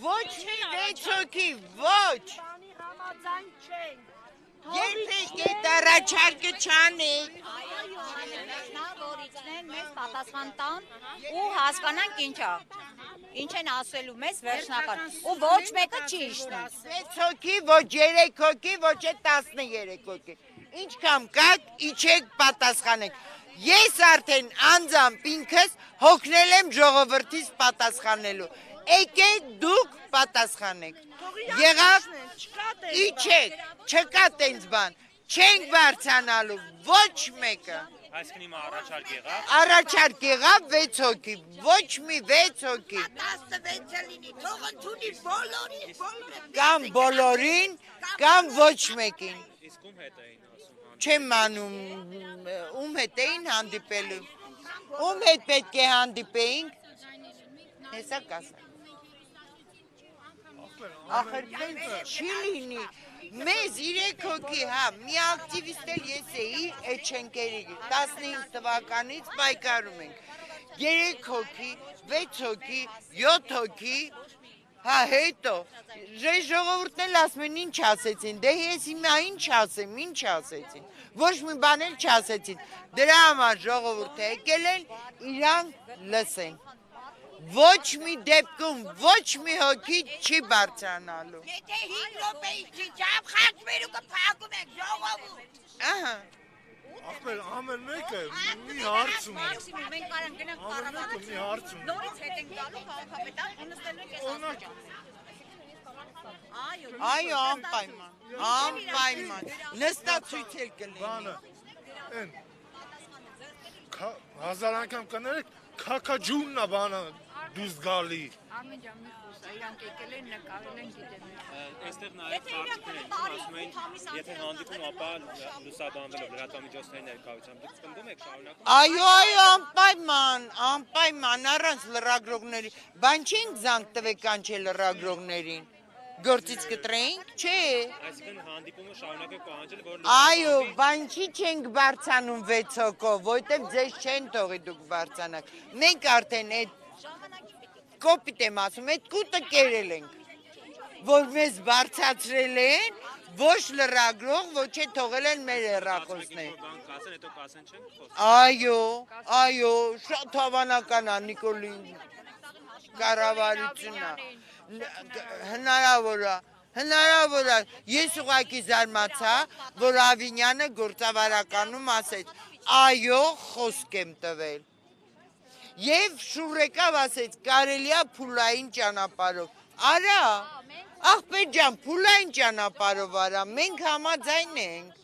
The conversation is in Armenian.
Ոչ մի 6 հոգի, ոչ։ Համաձայն չեն։ Երբեք այդ առաջարկը չանեք։ Որիցնեն մեզ պատասխան տան ու հասկանանք ինչա։ Ինչ են ասելու մեզ վերջնական։ Ու ոչ մեկը չի իշտում։ 6 հոգի, ոչ 3 հոգի, ոչ 13 հոգի։ Ինչքան կաք, իջեք պատասխանեք։ Ես արդեն անձամբ ինքս հոգնել եմ ժողովրդից պատասխանելու։ Եկեք դուք պատասխանեք։ Եղավ, իջեք, չկա տենց բան, չենք բարձանալու, ոչ մեկը։ Այսինքն հիմա առաջարկ եղավ։ Առաջարկ եղավ 6 հոգի, ոչ մի 6 հոգի։ 16-ը լինի, թող ընդունի բոլորին, Կամ բոլորին, կամ ոչ մեկին։ Իսկ ում հետ էին ասում։ Չեմ անում, ում հետ էին հանդիպելու։ Ում հետ պետք է հանդիպեինք։ Հեսա կասա։ Ախր տենց չի լինի։ Մեզ 3 հոգի, հա, մի ակտիվիստ էլ ես էի այդ շենքերի 15 թվականից պայքարում ենք։ 3 հոգի, 6 հոգի, 7 հոգի, հա հետո ժողովուրդն էլ ասում են ինչ ասեցին, դե ես հիմա ինչ ասեմ, ինչ ասեցին, ոչ մի բան էլ չասեցին, դրա համար ժողովուրդը եկել են իրանք լսեն, ոչ մի դեպքում, ոչ մի հոգի չի բարձրանալու։ Եթե 5 րոպեի չիջավ, խաչմերու կփակում եք ժողովուրդ։ Ահա, Ախպեր, ամեն մեկը մի հարցում է։ Մենք կարանք գնանք Ամեն մեկը մի հարցում է։ նորից հետ ենք գալու քաղաքապետան ու նստելու ենք այս աստիճան։ այո, անպայման, նստացույց էլ կլինի։ Բանը, են, հազար անգամ կներեք, քաքաջունն է բանը դուզ գալի։ Ամեն ջան մի խոսա, իրանք եկել են նկարել են գիտեն։ Այստեղ նաև քարտիկներ են, ասում են, եթե հանդիպում ապա լուսաբանվելով լրատվամիջոցների ներկայությամբ դուք ծնվում եք շարունակում։ Այո, անպայման, առանց լրագրողների, բան չենք զանգ տվեք կանչել լրագրողներին, գործից կտրեինք, չէ։ Այսինքն հանդիպումը շարունակեք պահանջել, որ Այո, բան չի չենք բարձանում 6 հոգով, որտեվ ձեզ չեն թողի դուք բարձանաք, մենք արդեն այդ կոպիտ եմ ասում, այդ կուտը կերել ենք, որ մեզ բարձացրել են, ոչ լրագրող, ոչ է թողել են մեր հեռախոսներ։ բան կասեն, հետո կասեն չեն խոսում։ Այո, շատ հավանական է Նիկոլի կառավարությունն է, հնարավոր է, ես ուղղակի զարմացա, որ Ավինյանը գործավարականում ասեց, այո, խոսք եմ տվել։ Եվ շուռ եկավ ասեց, կարելի է փուլային ճանապարհով, արա, ախպեր ջան, փուլային ճանապարհով արա, մենք համաձայն ենք։